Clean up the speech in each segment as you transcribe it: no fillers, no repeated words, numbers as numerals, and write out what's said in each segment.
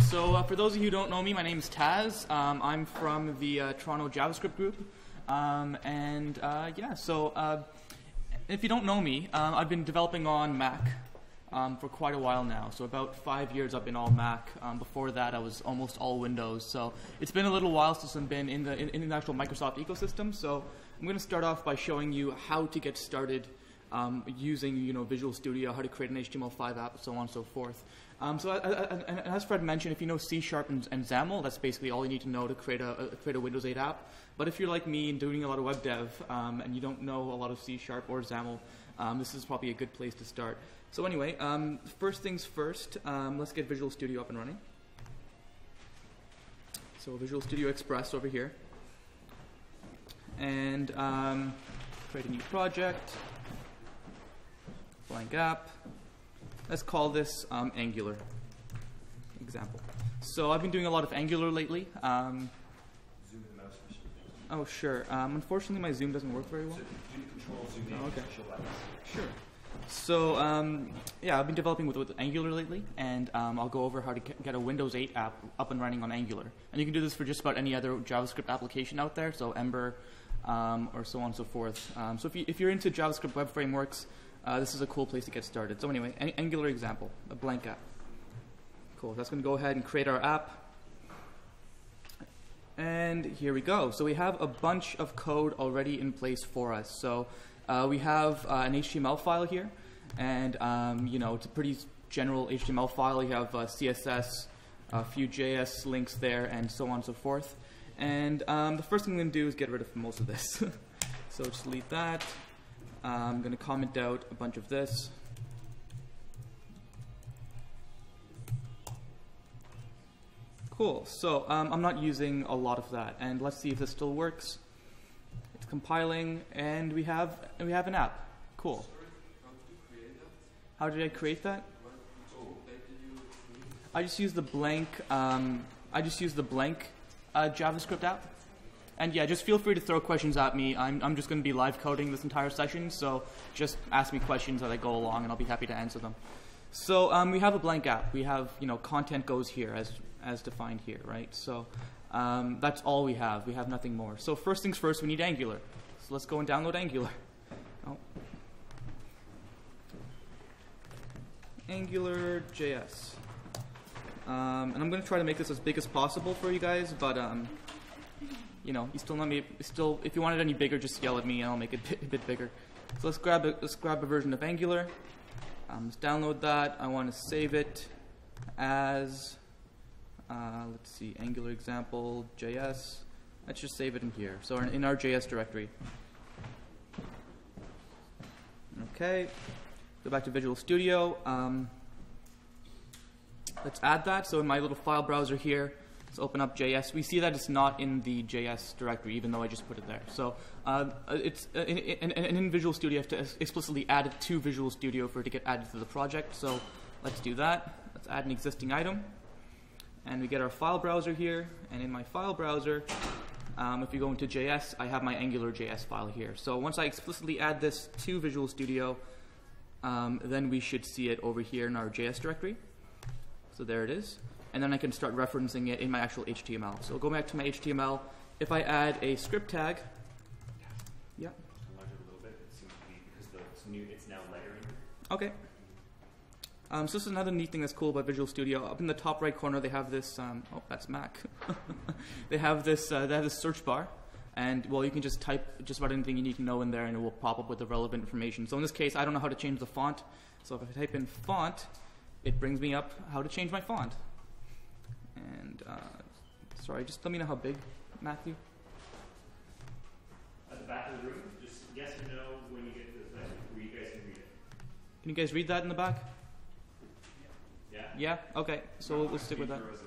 So for those of you who don't know me, my name is Taz. I'm from the Toronto JavaScript group. If you don't know me, I've been developing on Mac for quite a while now. So about 5 years I've been all Mac. Before that I was almost all Windows. So it's been a little while since I've been in the actual Microsoft ecosystem. So I'm going to start off by showing you how to get started using Visual Studio, how to create an HTML5 app, so on and so forth. And as Fred mentioned, if you know C# and XAML, that's basically all you need to know to create a Windows 8 app. But if you're like me and doing a lot of web dev and you don't know a lot of C# or XAML, this is probably a good place to start. So anyway, first things first, let's get Visual Studio up and running. So Visual Studio Express over here. And create a new project, blank app. Let's call this Angular example. So I've been doing a lot of Angular lately. Zoom the mouse for some things. Oh, sure. Unfortunately, my Zoom doesn't work very well. So do control zoom in. Okay. Show buttons. Sure. So yeah, I've been developing with Angular lately, and I'll go over how to get a Windows 8 app up and running on Angular. And you can do this for just about any other JavaScript application out there, so Ember or so on and so forth. So if you're into JavaScript web frameworks, this is a cool place to get started. So anyway, Angular example, a blank app. Cool, that's going to go ahead and create our app. And here we go. So we have a bunch of code already in place for us. So we have an HTML file here. And it's a pretty general HTML file. You have CSS, a few JS links there, and so on and so forth. And the first thing I'm going to do is get rid of most of this. So just delete that. I'm going to comment out a bunch of this. Cool. So I'm not using a lot of that, and let's see if this still works. It's compiling, and we have an app. Cool. How did I create that? I just used the blank. JavaScript app. And yeah, just feel free to throw questions at me. I'm just going to be live coding this entire session, so just ask me questions as I go along, and I'll be happy to answer them. So we have a blank app. We have content goes here as defined here, right? So that's all we have. We have nothing more. So first things first, we need Angular. So let's go and download Angular. Oh. Angular.js. And I'm going to try to make this as big as possible for you guys, but you still not me. Still, if you want it any bigger, just yell at me, and I'll make it a bit bigger. So let's grab a version of Angular. Let's download that. I want to save it as let's see, Angular example JS. Let's just save it in here. So in our JS directory. Okay. Go back to Visual Studio. Let's add that. So in my little file browser here, let's open up JS. We see that it's not in the JS directory, even though I just put it there. So it's in Visual Studio, you have to explicitly add it to Visual Studio for it to get added to the project. So let's do that. Let's add an existing item. And we get our file browser here. And in my file browser, if you go into JS, I have my Angular.js file here. So once I explicitly add this to Visual Studio, then we should see it over here in our JS directory. So there it is. And then I can start referencing it in my actual HTML. So go back to my HTML. If I add a script tag, yeah. Enlarge it a little bit. It seems to be because it's now lettering. Okay. So this is another neat thing that's cool about Visual Studio. Up in the top right corner, they have this. Oh, that's Mac. They have this search bar, and well, you can just type just about anything you need to know in there, and it will pop up with the relevant information. So in this case, I don't know how to change the font. So if I type in font, it brings me up how to change my font. And sorry, just let me know how big, Matthew. At the back of the room, just yes or no when you get to the place where you guys can read it. Can you guys read that in the back? Yeah? Yeah? Okay, so we'll stick with that. Resolution,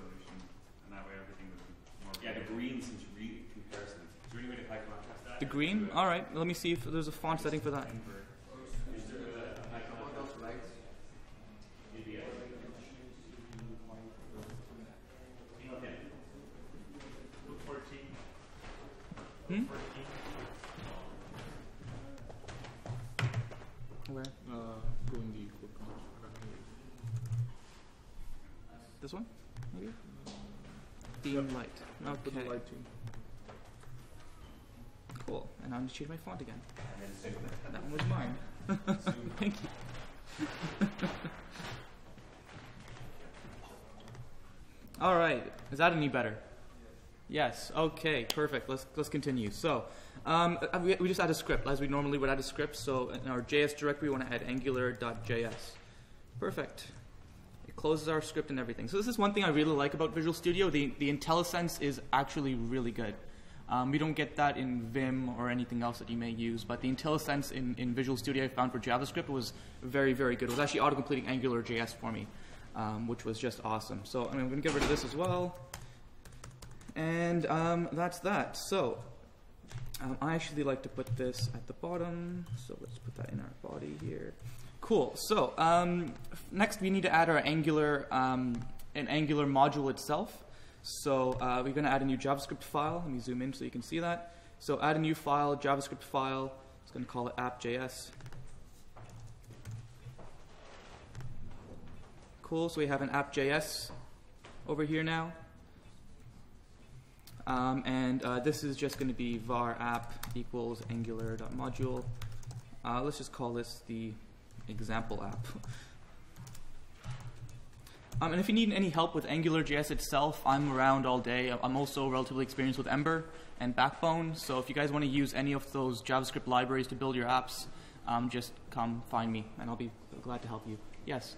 and that way everything would be more Yeah, the green seems read comparison. Is there any way to high contrast that? The green? All right, let me see if there's a font setting for that. Is there a high contrast? Maybe okay. Look 14. Hmm? 14. Where? doing the quick This one? Maybe? Theme light. For the Okay. lighting. Cool. And I'm going to change my font again. And then zoom. That one was mine. Thank you. All right. Is that any better? Yes. Okay. Perfect. Let's continue. So we just add a script as we normally would add a script. So in our JS directory, we want to add angular.js. Perfect. It closes our script and everything. So this is one thing I really like about Visual Studio. The IntelliSense is actually really good. We don't get that in Vim or anything else that you may use, but the IntelliSense in Visual Studio I found for JavaScript was very, very good. It was actually auto-completing AngularJS for me, which was just awesome. So I'm going to get rid of this as well. And that's that. So I actually like to put this at the bottom. So let's put that in our body here. Cool. So next we need to add our Angular, an Angular module itself. So we're going to add a new JavaScript file. Let me zoom in so you can see that. So add a new file, JavaScript file. It's going to call it app.js. Cool. So we have an app.js over here now. And this is just going to be var app equals angular.module. Let's just call this the example app. And if you need any help with AngularJS itself, I'm around all day. I'm also relatively experienced with Ember and Backbone. So if you guys want to use any of those JavaScript libraries to build your apps, just come find me, and I'll be glad to help you. Yes?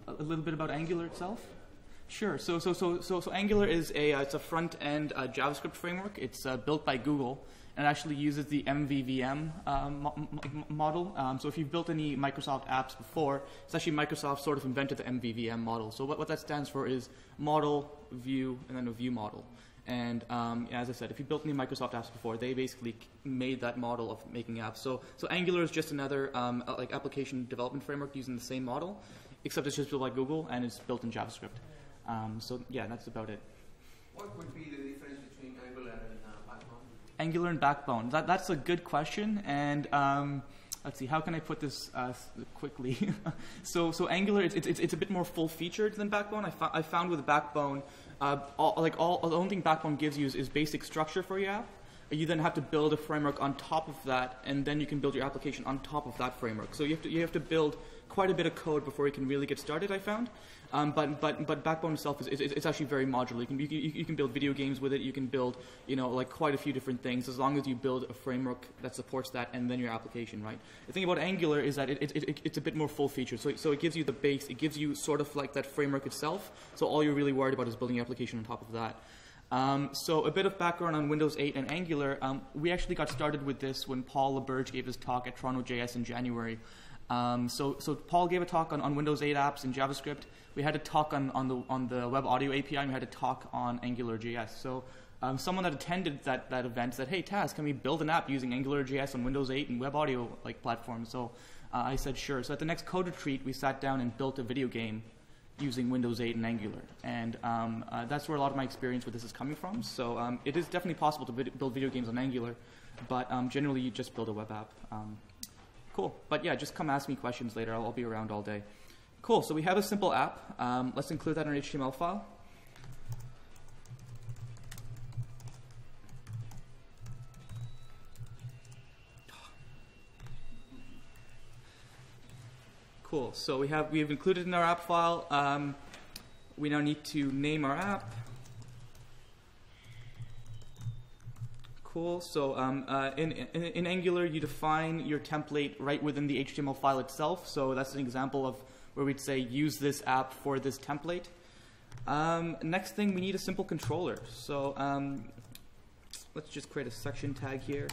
A little bit about Angular itself? Sure. So Angular is it's a front-end JavaScript framework. It's built by Google. And it actually uses the MVVM model. So if you've built any Microsoft apps before, it's actually Microsoft sort of invented the MVVM model. So what that stands for is model, view, and then a view model. And as I said, if you built any Microsoft apps before, they basically made that model of making apps. So Angular is just another like application development framework using the same model, except it's just built by Google and it's built in JavaScript. So yeah, that's about it. What would be the difference between Angular and Backbone? Angular and Backbone. That's a good question, and let's see, how can I put this quickly? so Angular, it's a bit more full-featured than Backbone. I found with Backbone, the only thing Backbone gives you is basic structure for your app. You then have to build a framework on top of that, and then you can build your application on top of that framework. So you have to build quite a bit of code before you can really get started, I found. But Backbone itself it's actually very modular. You can build video games with it. You can build like quite a few different things as long as you build a framework that supports that and then your application, right? The thing about Angular is that it's a bit more full featured. So it gives you the base. It gives you sort of like that framework itself. So all you're really worried about is building your application on top of that. So a bit of background on Windows 8 and Angular. We actually got started with this when Paul LeBurge gave his talk at Toronto JS in January. So Paul gave a talk on Windows 8 apps in JavaScript. We had a talk on the Web Audio API, and we had a talk on AngularJS. So someone that attended that event said, "Hey Taz, can we build an app using AngularJS on Windows 8 and Web Audio platforms?" So I said sure. So at the next code retreat, we sat down and built a video game using Windows 8 and Angular, and that's where a lot of my experience with this is coming from. So it is definitely possible to build video games on Angular, but generally you just build a web app. Cool. But yeah, just come ask me questions later. I'll be around all day. Cool. So we have a simple app. Let's include that in our HTML file. Cool. So we've included in our app file. We now need to name our app. Cool. So in Angular, you define your template right within the HTML file itself. So that's an example of where we'd say use this app for this template. Next thing, we need a simple controller. So let's just create a section tag here.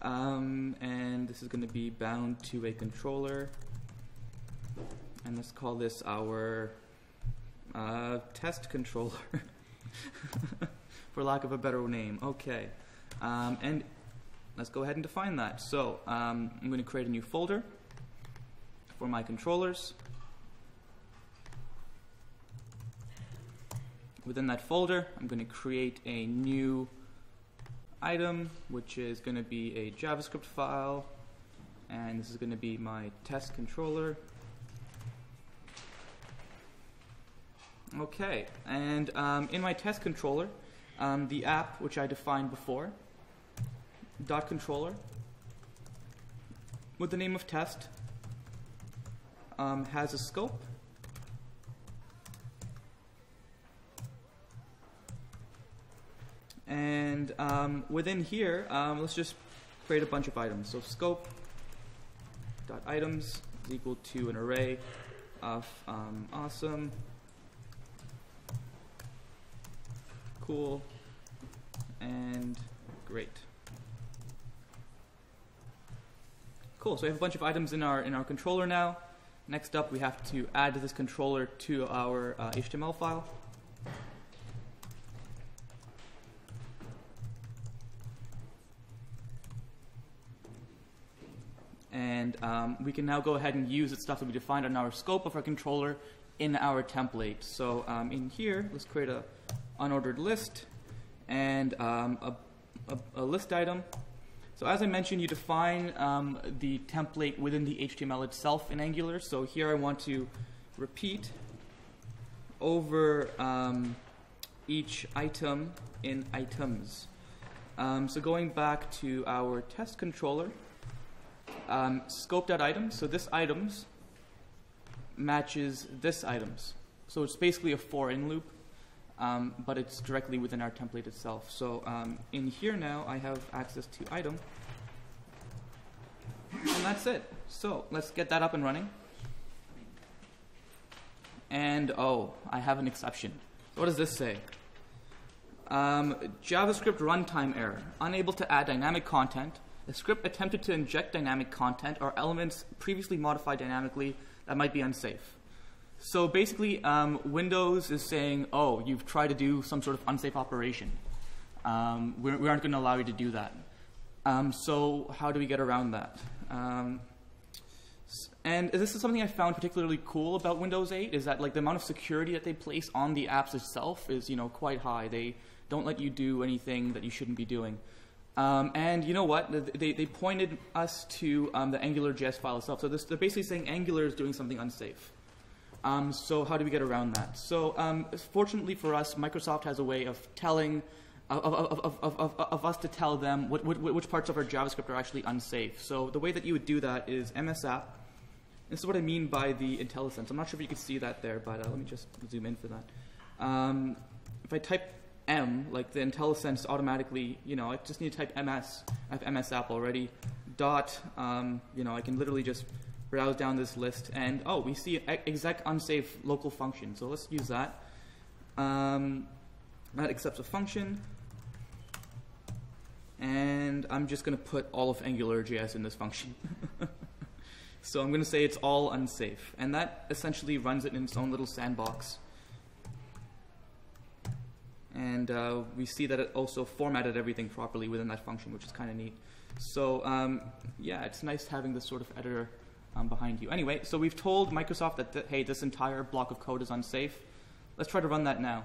And this is going to be bound to a controller. And let's call this our test controller, for lack of a better name. Okay. And let's go ahead and define that. So I'm going to create a new folder for my controllers. Within that folder, I'm going to create a new item, which is going to be a JavaScript file. And this is going to be my test controller. Okay, and in my test controller, the app which I defined before, dot controller, with the name of test, has a scope. And within here, let's just create a bunch of items. So scope dot items is equal to an array of awesome, cool, and great. Cool. So we have a bunch of items in our controller now. Next up, we have to add this controller to our HTML file. And we can now go ahead and use the stuff that we defined on our scope of our controller in our template. So in here, let's create a unordered list and a list item. So as I mentioned, you define the template within the HTML itself in Angular. So here I want to repeat over each item in items. So going back to our test controller, scope.items, so this items matches this items. So it's basically a for in loop, but it's directly within our template itself. So in here now I have access to item, and that's it. So let's get that up and running. And oh, I have an exception. What does this say? JavaScript runtime error, unable to add dynamic content. The script attempted to inject dynamic content or elements previously modified dynamically that might be unsafe. So basically, Windows is saying, oh, you've tried to do some sort of unsafe operation. We aren't going to allow you to do that. So how do we get around that? And this is something I found particularly cool about Windows 8, is that like the amount of security that they place on the apps itself is quite high. They don't let you do anything that you shouldn't be doing. And you know what? They pointed us to the AngularJS file itself. So they're basically saying Angular is doing something unsafe. So how do we get around that? So fortunately for us, Microsoft has a way of telling, of us to tell them which parts of our JavaScript are actually unsafe. So the way that you would do that is msapp. This is what I mean by the IntelliSense. I'm not sure if you can see that there, but let me just zoom in for that. If I type M, like the IntelliSense automatically, I just need to type MS. I have msapp already. Dot, I can literally just browse down this list, and oh, we see exec unsafe local function. So let's use that. That accepts a function, and I'm just going to put all of AngularJS in this function. So I'm going to say it's all unsafe, and that essentially runs it in its own little sandbox. And we see that it also formatted everything properly within that function, which is kind of neat. So yeah, it's nice having this sort of editor behind you. Anyway, so we've told Microsoft that, hey, this entire block of code is unsafe. Let's try to run that now.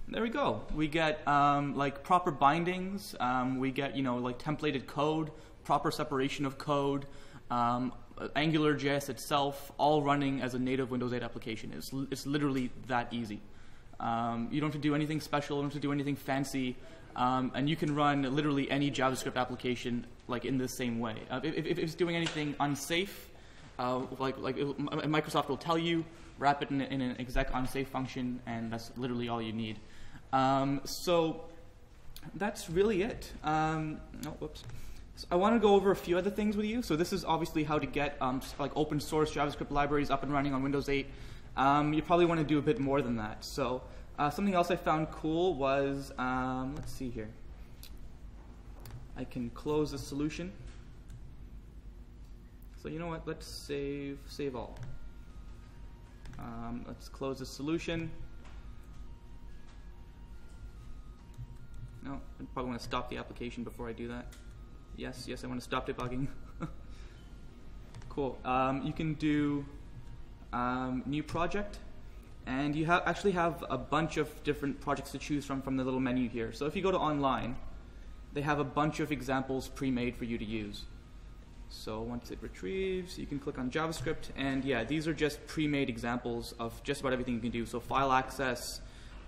There we go. We get like proper bindings. We get like templated code, proper separation of code, AngularJS itself, all running as a native Windows 8 application. It's literally that easy. You don't have to do anything special. You don't have to do anything fancy. And you can run literally any JavaScript application like in the same way. If it's doing anything unsafe, Microsoft will tell you, wrap it in an exec unsafe function, and that's literally all you need. So that's really it. Whoops. So I want to go over a few other things with you. So this is obviously how to get like open source JavaScript libraries up and running on Windows 8. You probably want to do a bit more than that. So something else I found cool was, let's see here. I can close the solution. So you know what? Let's save all. Let's close the solution. No, I probably want to stop the application before I do that. Yes, I want to stop debugging. Cool. You can do new project, and you actually have a bunch of different projects to choose from the little menu here. So if you go to online, they have a bunch of examples pre-made for you to use. So once it retrieves, you can click on JavaScript, and yeah, these are just pre-made examples of just about everything you can do. So file access,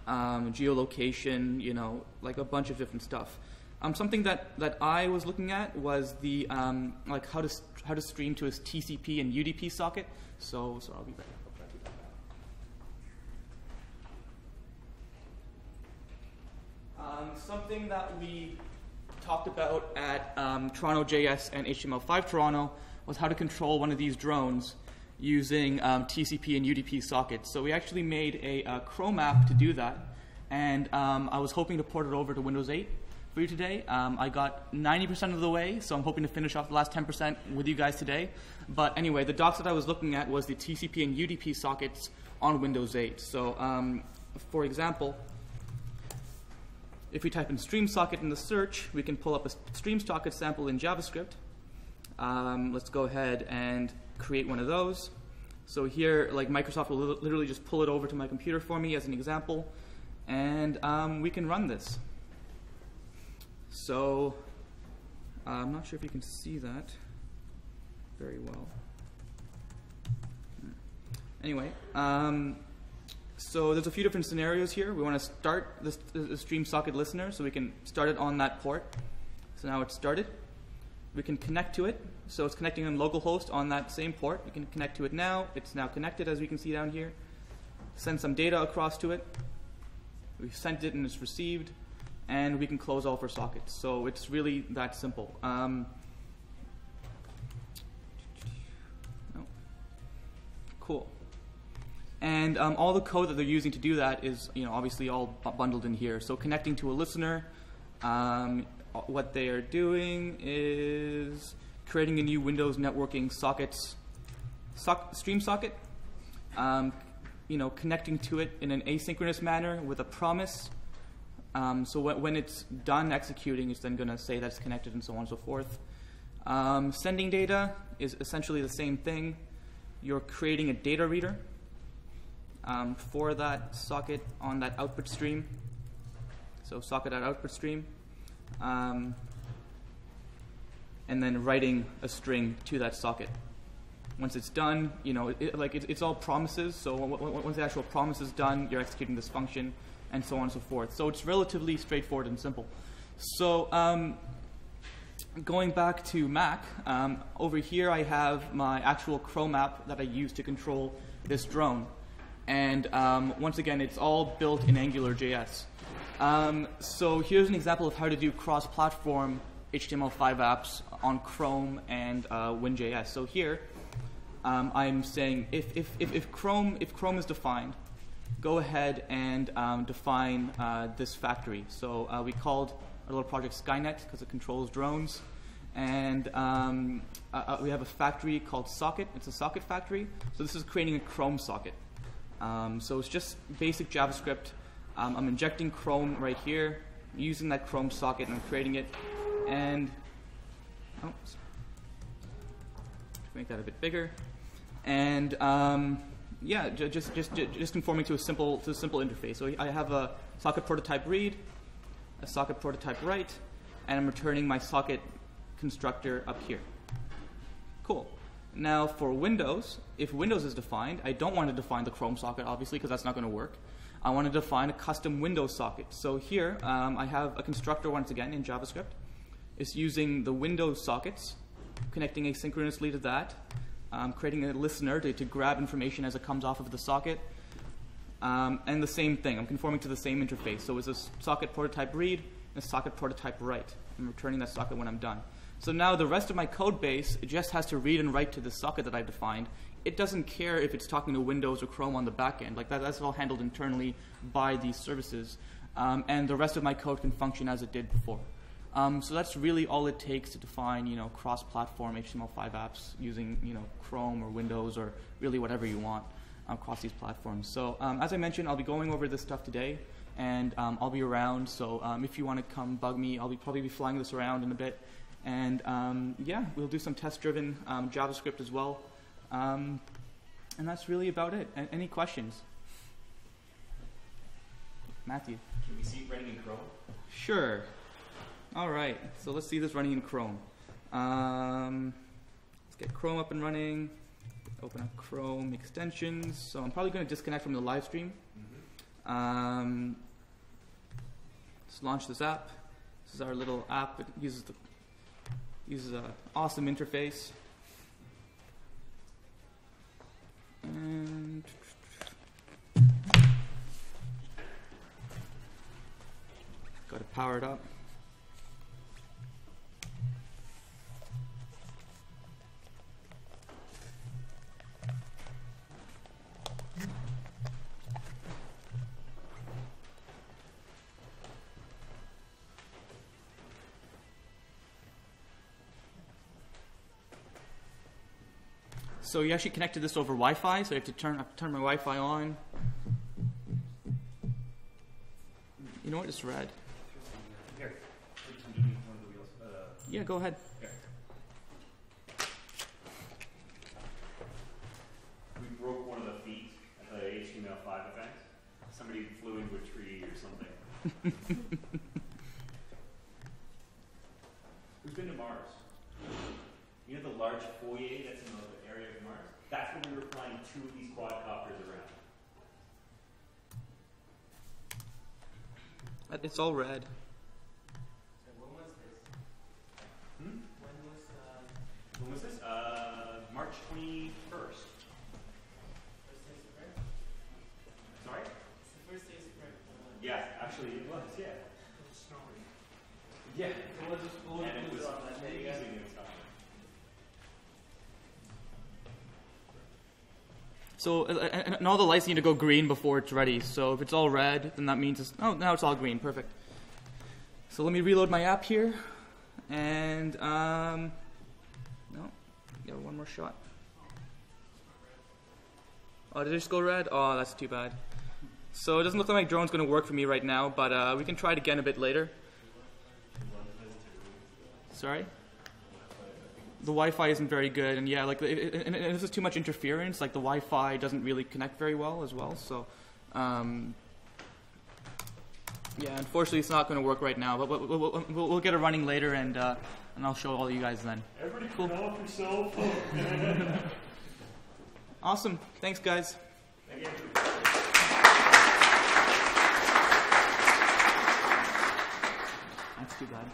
geolocation, you know, like a bunch of different stuff. Something that I was looking at was the like how to stream to a TCP and UDP socket. So I'll be back. Something that we talked about at Toronto.js and HTML5 Toronto was how to control one of these drones using TCP and UDP sockets. So we actually made a Chrome app to do that, and I was hoping to port it over to Windows 8 for you today. I got 90% of the way, so I'm hoping to finish off the last 10% with you guys today. But anyway, the docs that I was looking at was the TCP and UDP sockets on Windows 8. So for example, if we type in stream socket in the search, we can pull up a stream socket sample in JavaScript. Let's go ahead and create one of those. So here, like Microsoft will literally just pull it over to my computer for me as an example, and we can run this. So I'm not sure if you can see that very well. Anyway, so there's a few different scenarios here. We want to start the stream socket listener, so we can start it on that port. So now it's started. We can connect to it. So it's connecting on localhost on that same port. We can connect to it now. It's now connected, as we can see down here. Send some data across to it. We've sent it and it's received. And we can close all of our sockets. So it's really that simple. Cool. And all the code that they're using to do that is, you know, obviously all bundled in here. So connecting to a listener, what they are doing is creating a new Windows networking stream socket. You know, connecting to it in an asynchronous manner with a promise. So when it's done executing, it's then going to say that it's connected and so on and so forth. Sending data is essentially the same thing. You're creating a data reader for that socket on that output stream. So socket.output stream. And then writing a string to that socket. Once it's done, you know, it's all promises. So once the actual promise is done, you're executing this function, and so on and so forth. So it's relatively straightforward and simple. So going back to Mac, over here I have my actual Chrome app that I use to control this drone. And once again, it's all built in AngularJS. So here's an example of how to do cross-platform HTML5 apps on Chrome and WinJS. So here, I'm saying if Chrome is defined, go ahead and define this factory. So we called our little project Skynet because it controls drones. And we have a factory called socket. It's a socket factory. So this is creating a Chrome socket. So it's just basic JavaScript. I'm injecting Chrome right here, using that Chrome socket, and I'm creating it. And make that a bit bigger. And yeah, just conforming to a simple interface. So I have a socket prototype read, a socket prototype write, and I'm returning my socket constructor up here. Cool. Now for Windows, if Windows is defined, I don't want to define the Chrome socket, obviously, because that's not going to work. I want to define a custom Windows socket. So here, I have a constructor once again in JavaScript. It's using the Windows sockets, connecting asynchronously to that, creating a listener to grab information as it comes off of the socket. And the same thing, I'm conforming to the same interface. So it's a socket prototype read and a socket prototype write. I'm returning that socket when I'm done. So now the rest of my code base, it just has to read and write to the socket that I defined. It doesn't care if it's talking to Windows or Chrome on the back end. Like that's all handled internally by these services. And the rest of my code can function as it did before. So that's really all it takes to define, you know, cross-platform HTML5 apps using, you know, Chrome or Windows or really whatever you want across these platforms. So as I mentioned, I'll be going over this stuff today, and I'll be around. So if you want to come bug me, I'll probably be flying this around in a bit. And yeah, we'll do some test-driven JavaScript as well. And that's really about it. Any questions? Matthew? Can we see it running in Chrome? Sure. All right. So let's see this running in Chrome. Let's get Chrome up and running. Open up Chrome extensions. So I'm probably going to disconnect from the live stream. Let's launch this app. This is our little app. It uses an awesome interface. And got to power it up. So you actually connected this over Wi-Fi, so you have to turn my Wi-Fi on. You know what? It's red. Here. One of the wheels. Yeah, go ahead. Here. We broke one of the feet at the HTML5 event. Somebody flew into a tree or something. Who's been to Mars? You know the large foyer that's in the area of Mars? That's where we were flying 2 of these quadcopters around. It's all red. So when was this? Hmm? When was When was this? March 21st. first day spring? Sorry? It's the first day spring. Yeah, actually it was, yeah. It's snowing. Yeah. And And it was on that day. amazing in Scotland. So and all the lights need to go green before it's ready. So if it's all red, then that means now it's all green. Perfect. So let me reload my app here, and no, yeah, one more shot. Oh, did it just go red? Oh, that's too bad. So it doesn't look like my drone's going to work for me right now, but we can try it again a bit later. Sorry? The Wi-Fi isn't very good, and yeah, like and this is too much interference. Like the Wi-Fi doesn't really connect very well as well. So, yeah, unfortunately, it's not going to work right now. But we'll get it running later, and I'll show all you guys then. Everybody Cool. develop yourself. Awesome. Thanks, guys. Thank you. That's too bad.